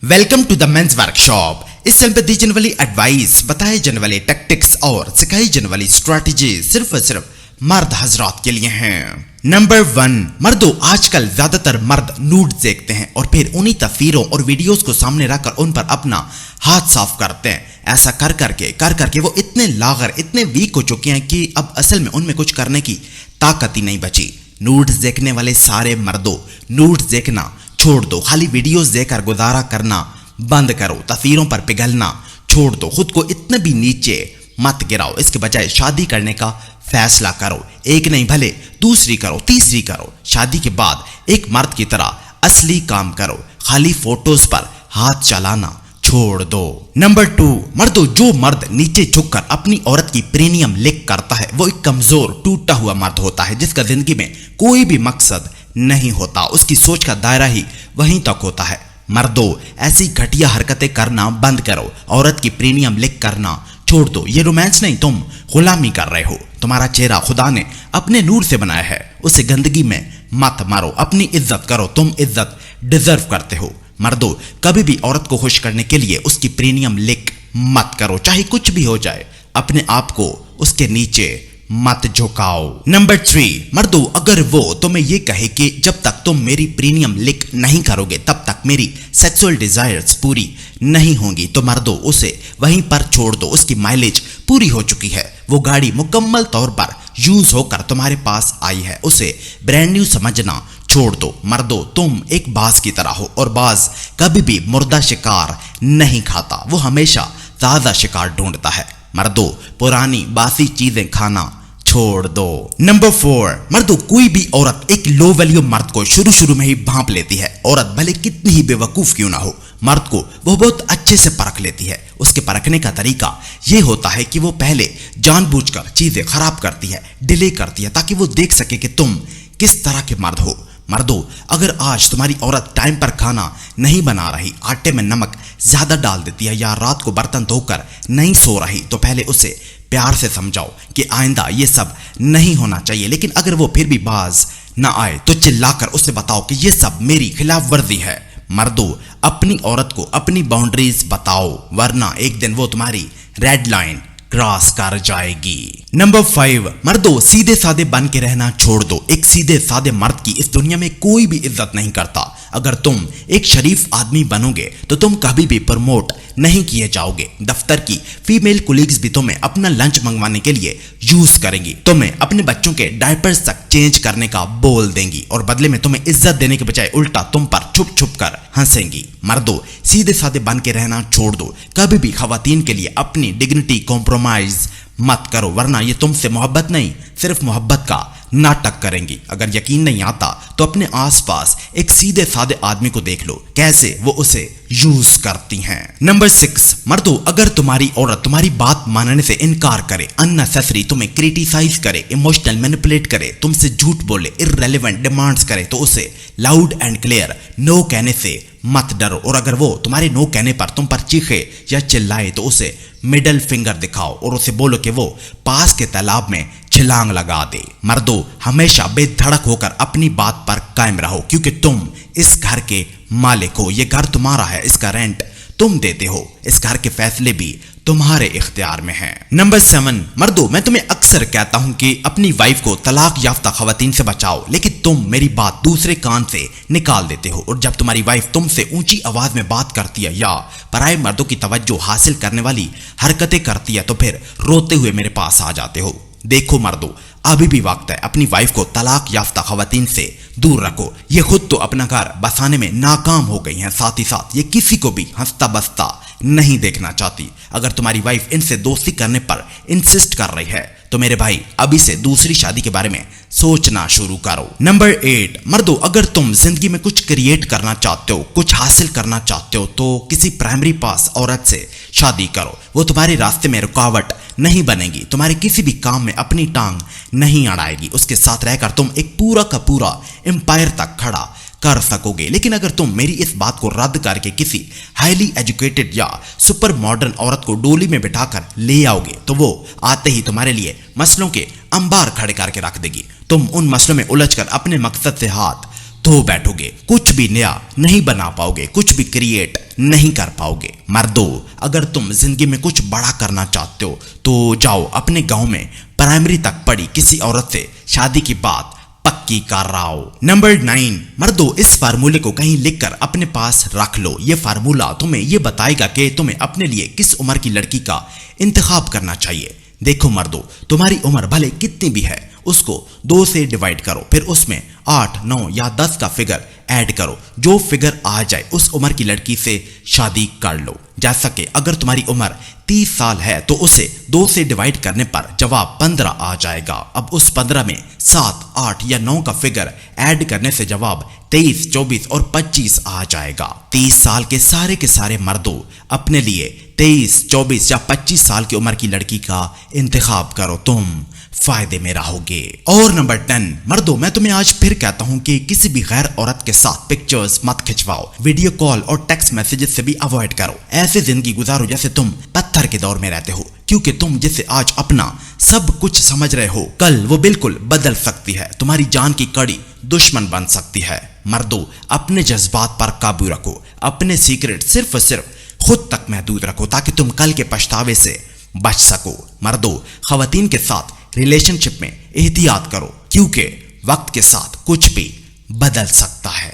Welcome to the men's workshop. इस channel पर दी जाने वाली एडवाइस, बताए जाने वाले टैक्टिक्स और सिखाई जाने वाली स्ट्रैटेजी सिर्फ और सिर्फ मर्द हजरात के लिए हैं। नंबर 1, मर्दों, आजकल ज्यादातर मर्द नूड देखते हैं और फिर उन्हीं तस्वीरों और वीडियोस को सामने रखकर उन पर अपना हाथ साफ करते हैं। ऐसा कर करके वो इतने लागर, इतने वीक हो चुके हैं कि अब असल में उनमें कुछ करने की ताकत ही नहीं बची। नूड्स देखने वाले सारे मर्दों, नूड्स देखना छोड़ दो। खाली वीडियोस देखकर गुजारा करना बंद करो। तस्वीरों पर पिघलना छोड़ दो। खुद को इतने भी नीचे मत गिराओ। इसके बजाय शादी करने का फैसला करो। एक नहीं भले दूसरी करो, तीसरी करो। शादी के बाद एक मर्द की तरह असली काम करो। खाली फोटोज पर हाथ चलाना छोड़ दो। नंबर 2, मर्दों, जो मर्द नीचे झुककर अपनी औरत की प्रीमियम लिक करता है वो एक कमजोर, टूटा हुआ मर्द होता है जिसका जिंदगी में कोई भी मकसद नहीं होता। उसकी सोच का दायरा ही वहीं तक होता है। मर्दों, ऐसी घटिया हरकतें करना बंद करो। औरत की प्रीमियम लिक करना छोड़ दो। ये रोमांस नहीं, तुम गुलामी कर रहे हो। तुम्हारा चेहरा खुदा ने अपने नूर से बनाया है, उसे गंदगी में मत मारो। अपनी इज्जत करो, तुम इज्जत डिजर्व करते हो। मर्दों, कभी भी औरत को खुश करने के लिए उसकी प्रीमियम लिक मत करो, चाहे कुछ भी हो जाए। अपने आप को उसके नीचे मत झुकाओ। नंबर 3, मर्दों, अगर वो तुम्हें ये कहे कि जब तक तुम मेरी प्रीमियम लिक नहीं करोगे तब तक मेरी सेक्सुअल डिजायर्स पूरी नहीं होंगी, तो मर्दों उसे वहीं पर छोड़ दो। उसकी माइलेज पूरी हो चुकी है। वो गाड़ी मुकम्मल तौर पर यूज होकर तुम्हारे पास आई है। उसे ब्रांड न्यू समझना छोड़ दो। मर्दों, तुम एक बाज की तरह हो और बाज कभी भी मुर्दा शिकार नहीं खाता, वो हमेशा ताजा शिकार ढूंढता है। मर्दों, पुरानी बासी चीजें खाना छोड़ दो। नंबर 4, मर्दों, कोई भी औरत एक लो वैल्यू मर्द को शुरू में ही भांप लेती है। औरत भले कितनी ही बेवकूफ क्यों ना हो, मर्द को वो बहुत अच्छे से परख लेती है। उसके परखने का तरीका ये होता है कि वो पहले जानबूझकर चीजें खराब करती है, डिले करती है, ताकि वो देख सके कि तुम किस तरह के मर्द हो। मर्दों, अगर आज तुम्हारी औरत टाइम पर खाना नहीं बना रही, आटे में नमक ज्यादा डाल देती है या रात को बर्तन धोकर नहीं सो रही, तो पहले उसे प्यार से समझाओ कि आइंदा ये सब नहीं होना चाहिए। लेकिन अगर वो फिर भी बाज ना आए तो चिल्लाकर उसे बताओ कि ये सब मेरी खिलाफ वर्जी है। मर्दों, अपनी औरत को अपनी बाउंड्रीज बताओ, वरना एक दिन वो तुम्हारी रेड लाइन क्रॉस कर जाएगी। नंबर 5, मर्दों, सीधे साधे बन के रहना छोड़ दो। एक सीधे साधे मर्द की इस दुनिया में कोई भी इज्जत नहीं करता। अगर तुम एक शरीफ आदमी बनोगे तो तुम कभी भी प्रमोट नहीं किए जाओगे। दफ्तर की फीमेल कोलीग्स भी तुम्हें अपना लंच मंगवाने के लिए यूज करेंगी। तुम्हें अपने बच्चों के डायपर्स तक चेंज करने का बोल देंगी और बदले में तुम्हें इज्जत देने के बजाय उल्टा तुम पर छुप छुप कर हंसेंगी। मर्दों, सीधे साधे बन के रहना छोड़ दो। कभी भी खवातीन के लिए अपनी डिग्निटी कॉम्प्रोमाइज मत करो, वरना ये तुमसे मोहब्बत नहीं, सिर्फ मोहब्बत का नाटक करेंगी। अगर यकीन नहीं आता तो अपने आसपास एक सीधे साधे आदमी को देख लो, कैसे वो उसे यूज करती हैं। नंबर 6, मर्दों, अगर तुम्हारी औरत तुम्हारी बात मानने से इनकार करे, अननेसेसरी तुम्हें क्रिटिसाइज करे, इमोशनल मैनिपुलेट करे, तुमसे झूठ बोले, इररेलेवेंट डिमांड्स करे, तो उसे लाउड एंड क्लियर नो कहने से मत डरो। और अगर वो तुम्हारे नो कहने पर तुम पर चीखे या चिल्लाए तो उसे मिडल फिंगर दिखाओ और उसे बोलो कि वो पास के तालाब में छलांग लगा दे। मर्दों, हमेशा बेधड़क होकर अपनी बात पर कायम रहो, क्योंकि तुम इस घर के मालिक हो। ये घर तुम्हारा है, इसका रेंट तुम देते हो, इस घर के फैसले भी तुम्हारे इख्तियार में हैं। नंबर 7, मर्दों, मैं तुम्हें अक्सर कहता हूं कि अपनी वाइफ को तलाक याफ्ता खवातीन से बचाओ, लेकिन तुम मेरी बात दूसरे कान से निकाल देते हो। और जब तुम्हारी वाइफ तुमसे ऊंची आवाज में बात करती है या पराये मर्दों की तवज्जो हासिल करने वाली हरकतें करती है तो फिर रोते हुए मेरे पास आ जाते हो। देखो मर्दों, अभी भी वक्त है, अपनी वाइफ को तलाक याफ्ता खवातीन से दूर रखो। ये खुद तो अपना घर बसाने में नाकाम हो गई हैं, साथ ही साथ ये किसी को भी हंसता बसता नहीं देखना चाहती। अगर तुम्हारी वाइफ इनसे दोस्ती करने पर इंसिस्ट कर रही है तो मेरे भाई अभी से दूसरी शादी के बारे में सोचना शुरू करो। नंबर 8, मर्दों, अगर तुम जिंदगी में कुछ क्रिएट करना चाहते हो, कुछ हासिल करना चाहते हो, तो किसी प्राइमरी पास औरत से शादी करो। वो तुम्हारे रास्ते में रुकावट नहीं बनेगी, तुम्हारे किसी भी काम में अपनी टांग नहीं अड़ाएगी। उसके साथ रहकर तुम एक पूरा का पूरा एम्पायर तक खड़ा कर सकोगे। लेकिन अगर तुम मेरी इस बात को रद्द करके किसी हाईली एजुकेटेड या सुपर मॉडर्न औरत को डोली में बिठाकर ले आओगे तो वो आते ही तुम्हारे लिए मसलों के अंबार खड़े करके रख देगी। तुम उन मसलों में उलझकर अपने मकसद से हाथ धो बैठोगे, कुछ भी नया नहीं बना पाओगे, कुछ भी क्रिएट नहीं कर पाओगे। मर्दों, अगर तुम जिंदगी में कुछ बड़ा करना चाहते हो तो जाओ अपने गांव में प्राइमरी तक पढ़ी किसी औरत से शादी की बात पक्की कर रहा हो। नंबर 9, मर्दों, इस फार्मूले को कहीं लिखकर अपने पास रख लो। ये फार्मूला तुम्हें ये बताएगा कि तुम्हें अपने लिए किस उम्र की लड़की का इंतखाब करना चाहिए। देखो मर्दों, तुम्हारी उम्र भले कितनी भी है, उसको 2 से डिवाइड करो, फिर उसमें 8, 9 या 10 का फिगर ऐड करो। जो फिगर आ जाए उस उम्र की लड़की से शादी कर लो। जैसा कि अगर तुम्हारी उम्र 30 साल है तो उसे 2 से डिवाइड करने पर जवाब 15 आ जाएगा। अब उस 15 में 7, 8 या 9 का फिगर ऐड करने से जवाब 23, 24 और 25 आ जाएगा। 30 साल के सारे मर्दों, अपने लिए 23, 24 या 25 साल की उम्र की लड़की का इंतखाब करो, तुम फायदे में रहोगे। और नंबर 10, मर्दों, मैं तुम्हें आज फिर कहता हूं कि किसी भी गैर औरत के साथ पिक्चर्स मत खिंचवाओ। वीडियो कॉल और टेक्स्ट मैसेजेस से भी अवॉइड करो। ऐसे जिंदगी गुजारो जैसे तुम पत्थर के दौर में रहते हो, क्योंकि तुम जिसे आज अपना सब कुछ समझ रहे हो, कल वो बिल्कुल बदल सकती है, तुम्हारी जान की कड़ी दुश्मन बन सकती है। मर्दों, अपने जज्बात पर काबू रखो, अपने सीक्रेट सिर्फ और सिर्फ खुद तक महदूद रखो ताकि तुम कल के पछतावे से बच सको। मर्दों, खवातीन के साथ रिलेशनशिप में एहतियात करो, क्योंकि वक्त के साथ कुछ भी बदल सकता है।